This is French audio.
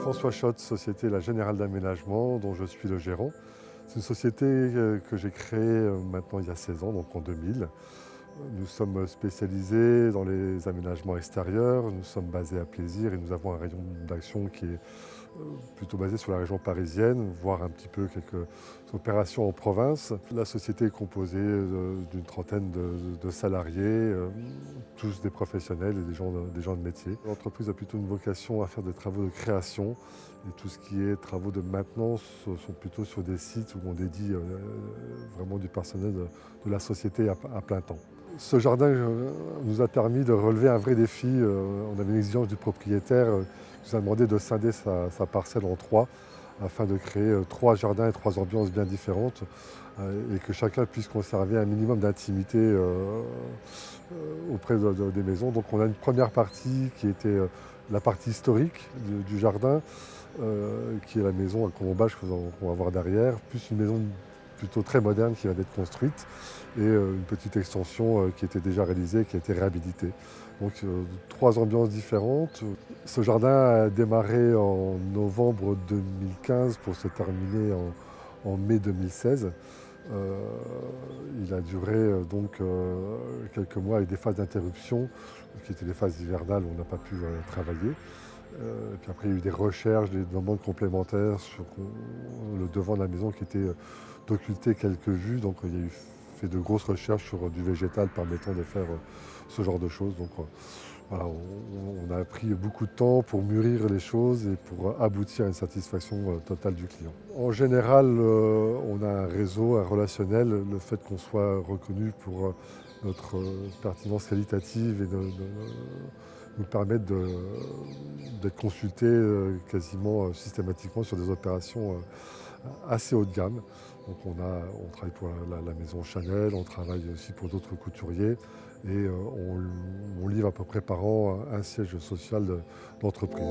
François Schott, société La Générale d'Aménagement, dont je suis le gérant. C'est une société que j'ai créée maintenant il y a 16 ans, donc en 2000. Nous sommes spécialisés dans les aménagements extérieurs, nous sommes basés à Plaisir et nous avons un rayon d'action qui est plutôt basé sur la région parisienne, voire un petit peu quelques opérations en province. La société est composée d'une trentaine de salariés, tous des professionnels et des gens de métier. L'entreprise a plutôt une vocation à faire des travaux de création et tout ce qui est travaux de maintenance sont plutôt sur des sites où on dédie vraiment du personnel de la société à plein temps. Ce jardin nous a permis de relever un vrai défi. On avait une exigence du propriétaire qui nous a demandé de scinder sa parcelle en trois afin de créer trois jardins et trois ambiances bien différentes et que chacun puisse conserver un minimum d'intimité auprès des maisons. Donc on a une première partie qui était la partie historique du jardin, qui est la maison à colombage qu'on va voir derrière, plus une maison plutôt très moderne qui va être construite et une petite extension qui était déjà réalisée et qui a été réhabilitée. Donc trois ambiances différentes. Ce jardin a démarré en novembre 2015 pour se terminer en mai 2016. Il a duré quelques mois avec des phases d'interruption qui étaient des phases hivernales où on n'a pas pu travailler. Et puis après, il y a eu des recherches, des demandes complémentaires sur le devant de la maison qui était d'occulter quelques vues. Donc il y a eu fait de grosses recherches sur du végétal permettant de faire ce genre de choses. Donc voilà, on a pris beaucoup de temps pour mûrir les choses et pour aboutir à une satisfaction totale du client. En général, on a un réseau, un relationnel. Le fait qu'on soit reconnu pour notre pertinence qualitative et nous permettre d'être consultés quasiment systématiquement sur des opérations assez haut de gamme. Donc on travaille pour la maison Chanel, on travaille aussi pour d'autres couturiers et on livre à peu près par an un siège social d'entreprise.